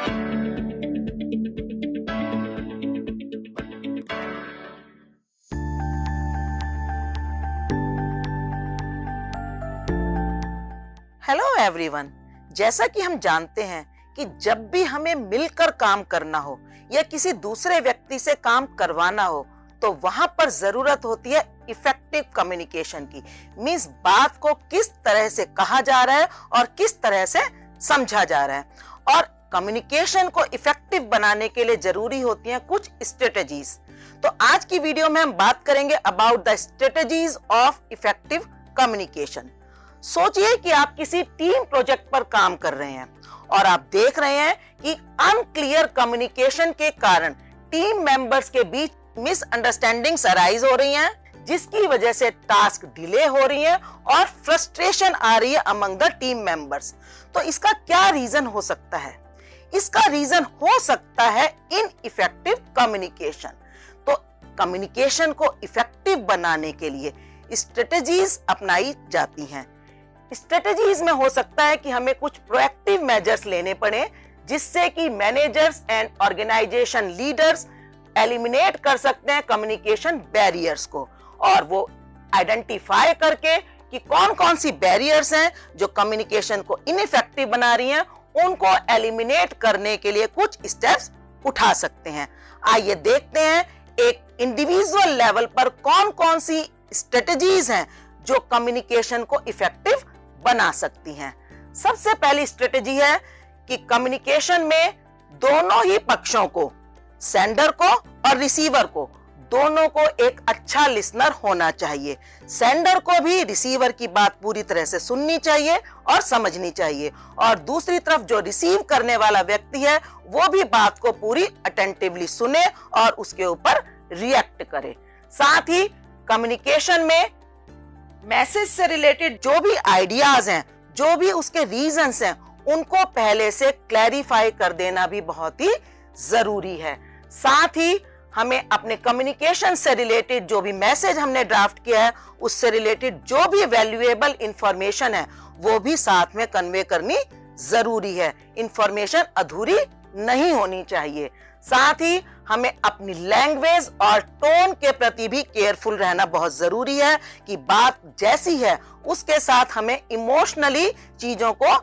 Hello everyone, जैसा कि हम जानते हैं कि जब भी हमें मिलकर काम करना हो या किसी दूसरे व्यक्ति से काम करवाना हो तो वहां पर जरूरत होती है इफेक्टिव कम्युनिकेशन की। मींस बात को किस तरह से कहा जा रहा है और किस तरह से समझा जा रहा है। और कम्युनिकेशन को इफेक्टिव बनाने के लिए जरूरी होती हैं कुछ स्ट्रेटजीज। तो आज की वीडियो में हम बात करेंगे about the strategies of effective communication. सोचिए कि आप किसी टीम प्रोजेक्ट पर काम कर रहे हैं और आप देख रहे हैं कि अनक्लियर कम्युनिकेशन के कारण टीम मेंबर्स के बीच मिसअंडरस्टैंडिंग्स अराइज हो रही हैं, जिसकी वजह से टास्क डिले हो रही है और फ्रस्ट्रेशन आ रही है अमंग द टीम मेंबर्स। तो इसका क्या रीजन हो सकता है? इसका रीजन हो सकता है इनइफेक्टिव कम्युनिकेशन। तो कम्युनिकेशन को इफेक्टिव बनाने के लिए स्ट्रेटजीज अपनाई जाती हैं। स्ट्रेटजीज में हो सकता है कि हमें कुछ प्रोएक्टिव मेजर्स लेने पड़े, जिससे कि managers and organisation leaders eliminate कर सकते हैं कम्युनिकेशन बैरियर्स को, और वो आइडेंटिफाई करके कि कौन कौन सी बैरियर्स हैं जो कम्युनिकेशन को इनइफेक्टिव बना रही हैं, उनको एलिमिनेट करने के लिए कुछ स्टेप्स उठा सकते हैं। आइए देखते हैं एक इंडिविजुअल लेवल पर कौन कौन सी स्ट्रेटजीज हैं जो कम्युनिकेशन को इफेक्टिव बना सकती हैं। सबसे पहली स्ट्रेटजी है कि कम्युनिकेशन में दोनों ही पक्षों को, सेंडर को और रिसीवर को, दोनों को एक अच्छा लिसनर होना चाहिए। सेंडर को भी रिसीवर की बात पूरी तरह से सुननी चाहिए और समझनी चाहिए, और दूसरी तरफ जो रिसीव करने वाला व्यक्ति है वो भी बात को पूरी अटेंटिवली सुने और उसके ऊपर रिएक्ट करे। साथ ही कम्युनिकेशन में मैसेज से रिलेटेड जो भी आइडियाज हैं, जो भी उसके रीजंस हैं, उनको पहले से क्लैरिफाई कर देना भी बहुत ही जरूरी है। साथ ही हमें अपने कम्युनिकेशन से रिलेटेड जो भी मैसेज हमने ड्राफ्ट किया है उससे रिलेटेड जो भी वैल्यूएबल इंफॉर्मेशन है वो भी साथ में कन्वे करनी जरूरी है। इंफॉर्मेशन अधूरी नहीं होनी चाहिए। साथ ही हमें अपनी लैंग्वेज और टोन के प्रति भी केयरफुल रहना बहुत जरूरी है कि बात जैसी है उसके साथ हमें इमोशनली चीजों को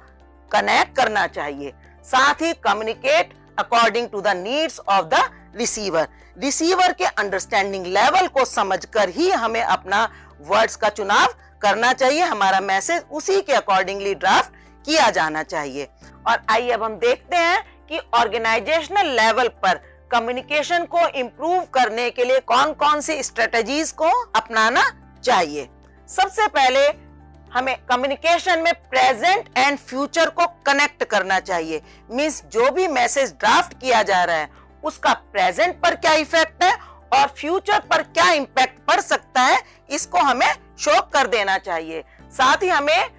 कनेक्ट करना चाहिए। साथ ही communicate according to the needs of the receiver. Receiver के अंडरस्टैंडिंग लेवल को समझकर ही हमें अपना वर्ड्स का चुनाव करना चाहिए। हमारा मैसेज उसी के अकॉर्डिंगली ड्राफ्ट किया जाना चाहिए। और आइए अब हम देखते हैं कि ऑर्गेनाइजेशनल लेवल पर कम्युनिकेशन को इंप्रूव करने के लिए कौन कौन सी स्ट्रेटजीज को अपनाना चाहिए। सबसे पहले हमें कम्युनिकेशन में प्रेजेंट एंड फ्यूचर को कनेक्ट करना चाहिए। मींस जो भी मैसेज ड्राफ्ट किया जा रहा है उसका प्रेजेंट पर क्या इफेक्ट है और फ्यूचर पर क्या इंपैक्ट पड़ सकता है, इसको हमें शो कर देना चाहिए। साथ ही हमें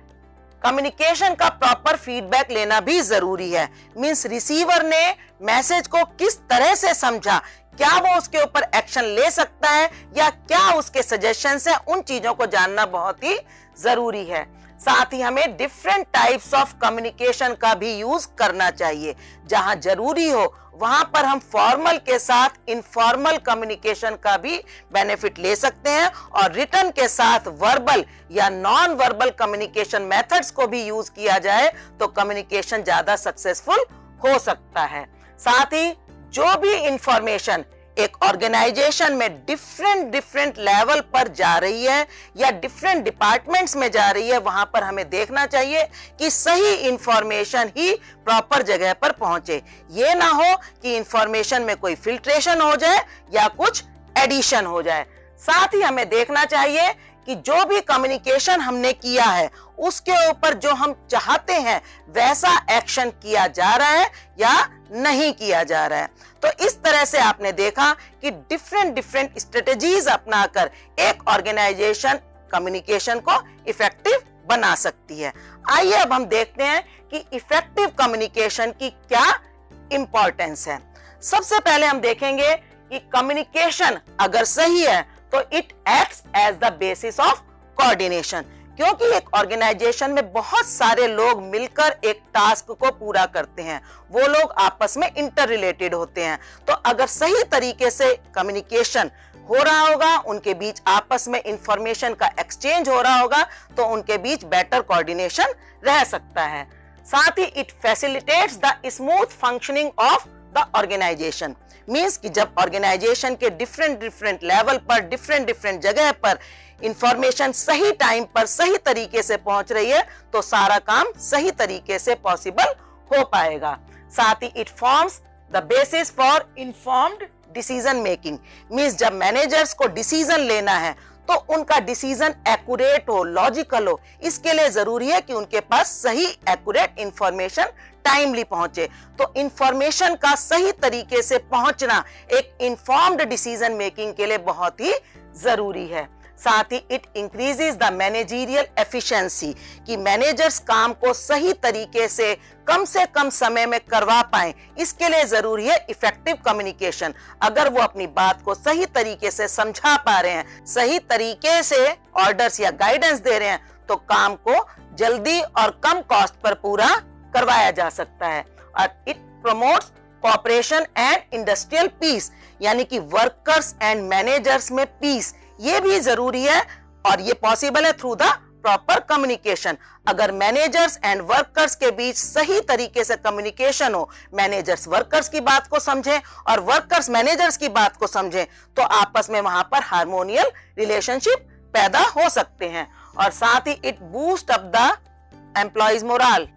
कम्युनिकेशन का प्रॉपर फीडबैक लेना भी जरूरी है। मींस रिसीवर ने मैसेज को किस तरह से समझा, क्या वो उसके ऊपर एक्शन ले सकता है या क्या उसके सजेशंस हैं, उन चीजों को जानना बहुत ही जरूरी है। साथ ही हमें डिफरेंट टाइप्स ऑफ कम्युनिकेशन का भी यूज करना चाहिए। जहां जरूरी हो वहां पर हम फॉर्मल के साथ इनफॉर्मल कम्युनिकेशन का भी बेनिफिट ले सकते हैं, और रिटन के साथ वर्बल या नॉन वर्बल कम्युनिकेशन मेथड्स को भी यूज किया जाए तो कम्युनिकेशन ज्यादा सक्सेसफुल हो सकता है। साथ ही जो भी इंफॉर्मेशन एक ऑर्गेनाइजेशन में डिफरेंट लेवल पर जा रही है या डिफरेंट डिपार्टमेंट्स में जा रही है, वहां पर हमें देखना चाहिए कि सही इंफॉर्मेशन ही प्रॉपर जगह पर पहुंचे। ये ना हो कि इंफॉर्मेशन में कोई फिल्ट्रेशन हो जाए या कुछ एडिशन हो जाए। साथ ही हमें देखना चाहिए कि जो भी कम्युनिकेशन हमने किया है उसके ऊपर जो हम चाहते हैं वैसा एक्शन किया जा रहा है या नहीं किया जा रहा है। तो इस तरह से आपने देखा कि डिफरेंट स्ट्रेटजीज अपनाकर एक ऑर्गेनाइजेशन कम्युनिकेशन को इफेक्टिव बना सकती है। आइए अब हम देखते हैं कि इफेक्टिव कम्युनिकेशन की क्या इंपॉर्टेंस है। सबसे पहले हम देखेंगे कि कम्युनिकेशन अगर सही है तो it acts as the basis of coordination, क्योंकि एक ऑर्गेनाइजेशन में बहुत सारे लोग मिलकर एक टास्क को पूरा करते हैं, वो लोग आपस में इंटर रिलेटेड होते हैं। तो अगर सही तरीके से कम्युनिकेशन हो रहा होगा, उनके बीच आपस में इंफॉर्मेशन का एक्सचेंज हो रहा होगा, तो उनके बीच बेटर कोऑर्डिनेशन रह सकता है। साथ ही it facilitates the smooth functioning of the organization. Means कि जब ऑर्गेनाइजेशन के डिफरेंट लेवल पर डिफरेंट जगह पर इंफॉर्मेशन सही टाइम पर सही तरीके से पहुंच रही है, तो सारा काम सही तरीके से पॉसिबल हो पाएगा। साथ ही it forms the basis for informed decision making. Means जब मैनेजर्स को डिसीजन लेना है तो उनका डिसीजन एक्यूरेट हो, लॉजिकल हो। इसके लिए जरूरी है कि उनके पास सही एक्यूरेट इंफॉर्मेशन टाइमली पहुंचे। तो इंफॉर्मेशन का सही तरीके से पहुंचना एक इन्फॉर्म्ड डिसीजन मेकिंग के लिए बहुत ही जरूरी है। साथ ही it increases the managerial efficiency, कि मैनेजर्स काम को सही तरीके से कम समय में करवा पाएं। इसके लिए जरूरी है इफेक्टिव कम्युनिकेशन। अगर वो अपनी बात को सही तरीके से समझा पा रहे हैं, सही तरीके से ऑर्डर्स या गाइडेंस दे रहे हैं, तो काम को जल्दी और कम कॉस्ट पर पूरा करवाया जा सकता है। और it promotes cooperation and industrial peace, यानी कि वर्कर्स एंड मैनेजर्स में पीस, ये भी जरूरी है और ये पॉसिबल है थ्रू द प्रॉपर कम्युनिकेशन। अगर मैनेजर्स एंड वर्कर्स के बीच सही तरीके से कम्युनिकेशन हो, मैनेजर्स वर्कर्स की बात को समझें और वर्कर्स मैनेजर्स की बात को समझें, तो आपस में वहां पर हार्मोनियल रिलेशनशिप पैदा हो सकते हैं। और साथ ही it boost up the employees morale.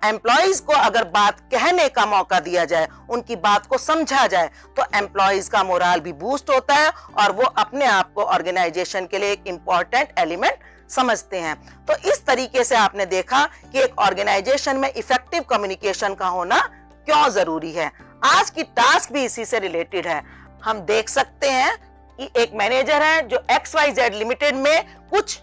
Employees को अगर बात कहने का मौका दिया जाए, उनकी बात को समझा जाए, तो एम्प्लॉइज का मोरल भी बूस्ट होता है और वो अपने आप को ऑर्गेनाइजेशन के लिए एक इंपॉर्टेंट एलिमेंट समझते हैं। तो इस तरीके से आपने देखा कि एक ऑर्गेनाइजेशन में इफेक्टिव कम्युनिकेशन का होना क्यों जरूरी है। आज की टास्क भी इसी से रिलेटेड है। हम देख सकते हैं कि एक मैनेजर है जो XYZ लिमिटेड में कुछ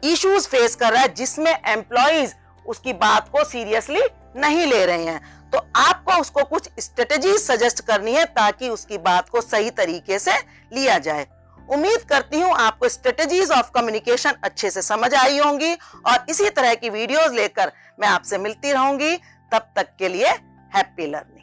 इश्यूज फेस कर रहा है, जिसमें एम्प्लॉइज उसकी बात को सीरियसली नहीं ले रहे हैं। तो आपको उसको कुछ स्ट्रेटेजी सजेस्ट करनी है ताकि उसकी बात को सही तरीके से लिया जाए। उम्मीद करती हूँ आपको स्ट्रेटेजीज ऑफ कम्युनिकेशन अच्छे से समझ आई होंगी और इसी तरह की वीडियोस लेकर मैं आपसे मिलती रहूंगी। तब तक के लिए हैप्पी लर्निंग।